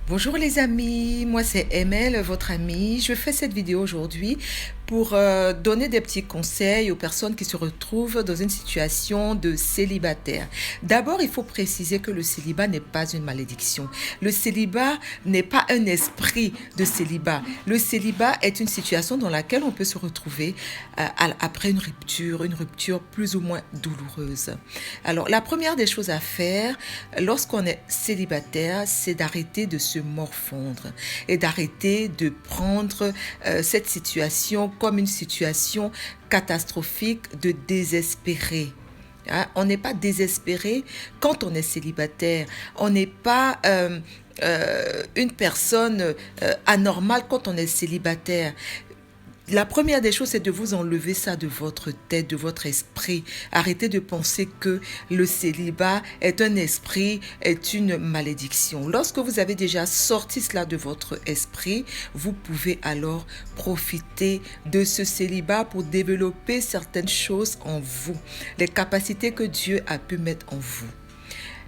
Bonjour les amis, moi c'est Emel, votre amie. Je fais cette vidéo aujourd'hui pour donner des petits conseils aux personnes qui se retrouvent dans une situation de célibataire. D'abord, il faut préciser que le célibat n'est pas une malédiction. Le célibat n'est pas un esprit de célibat. Le célibat est une situation dans laquelle on peut se retrouver après une rupture plus ou moins douloureuse. Alors, la première des choses à faire lorsqu'on est célibataire, c'est d'arrêter de se morfondre et d'arrêter de prendre cette situation comme une situation catastrophique de désespérer. Hein? On n'est pas désespéré quand on est célibataire. On n'est pas une personne anormale quand on est célibataire. La première des choses, c'est de vous enlever ça de votre tête, de votre esprit. Arrêtez de penser que le célibat est un esprit, est une malédiction. Lorsque vous avez déjà sorti cela de votre esprit, vous pouvez alors profiter de ce célibat pour développer certaines choses en vous, les capacités que Dieu a pu mettre en vous.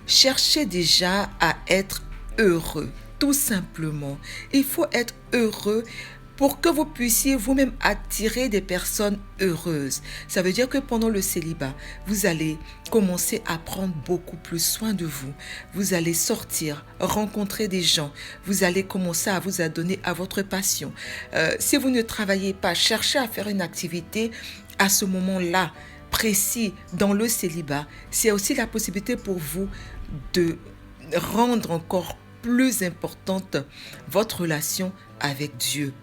Cherchez déjà à être heureux, tout simplement. Il faut être heureux pour que vous puissiez vous-même attirer des personnes heureuses. Ça veut dire que pendant le célibat, vous allez commencer à prendre beaucoup plus soin de vous. Vous allez sortir, rencontrer des gens. Vous allez commencer à vous adonner à votre passion. Si vous ne travaillez pas, cherchez à faire une activité à ce moment-là précis dans le célibat. C'est aussi la possibilité pour vous de rendre encore plus importante votre relation avec Dieu.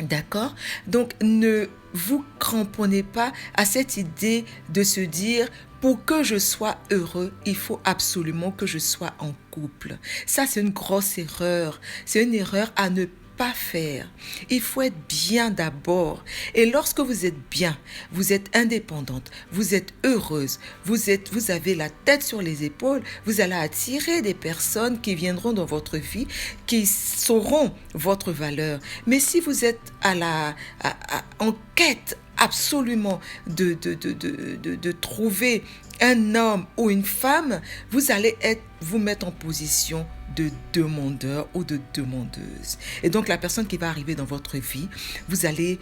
D'accord? Donc, ne vous cramponnez pas à cette idée de se dire, pour que je sois heureux, il faut absolument que je sois en couple. Ça, c'est une grosse erreur. C'est une erreur à ne pas faire. Il faut être bien d'abord. Et lorsque vous êtes bien, vous êtes indépendante, vous êtes heureuse, vous avez la tête sur les épaules, vous allez attirer des personnes qui viendront dans votre vie, qui sauront votre valeur. Mais si vous êtes en quête absolument de trouver un homme ou une femme, vous allez vous mettre en position de demandeur ou de demandeuse. Et donc, la personne qui va arriver dans votre vie, vous allez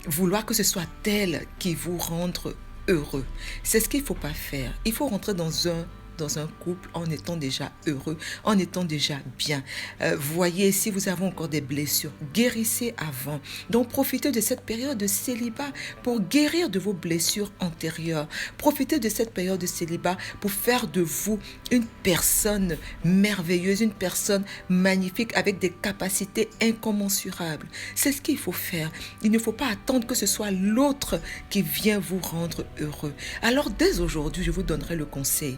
vouloir que ce soit elle qui vous rende heureux. C'est ce qu'il ne faut pas faire. Il faut rentrer dans un couple en étant déjà heureux, en étant déjà bien. Voyez, si vous avez encore des blessures, guérissez avant. Donc, profitez de cette période de célibat pour guérir de vos blessures antérieures. Profitez de cette période de célibat pour faire de vous une personne merveilleuse, une personne magnifique avec des capacités incommensurables. C'est ce qu'il faut faire. Il ne faut pas attendre que ce soit l'autre qui vient vous rendre heureux. Alors, dès aujourd'hui, je vous donnerai le conseil.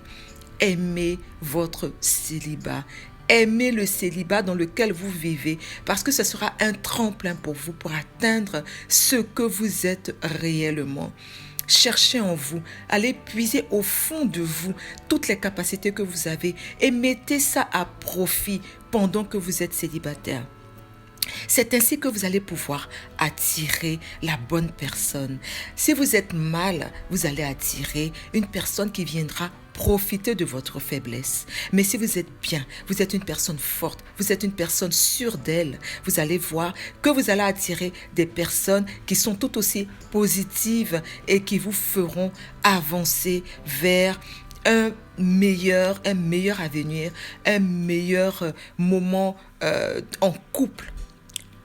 Aimez votre célibat. Aimez le célibat dans lequel vous vivez parce que ce sera un tremplin pour vous pour atteindre ce que vous êtes réellement. Cherchez en vous, allez puiser au fond de vous toutes les capacités que vous avez et mettez ça à profit pendant que vous êtes célibataire. C'est ainsi que vous allez pouvoir attirer la bonne personne. Si vous êtes mal, vous allez attirer une personne qui viendra profiter de votre faiblesse. Mais si vous êtes bien, vous êtes une personne forte, vous êtes une personne sûre d'elle, vous allez voir que vous allez attirer des personnes qui sont tout aussi positives et qui vous feront avancer vers un meilleur avenir, un meilleur moment en couple.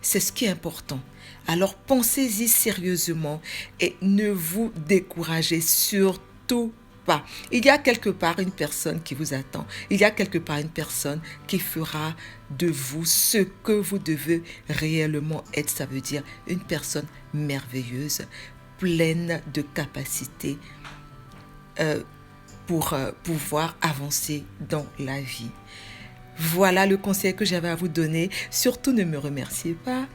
C'est ce qui est important. Alors pensez-y sérieusement et ne vous découragez surtout pas. Il y a quelque part une personne qui vous attend. Il y a quelque part une personne qui fera de vous ce que vous devez réellement être. Ça veut dire une personne merveilleuse, pleine de capacités pour pouvoir avancer dans la vie. Voilà le conseil que j'avais à vous donner. Surtout, ne me remerciez pas.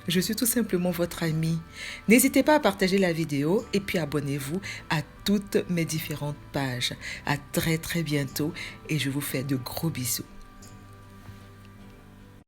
Je suis tout simplement votre amie. N'hésitez pas à partager la vidéo et puis abonnez-vous à toutes mes différentes pages. À très très bientôt et je vous fais de gros bisous.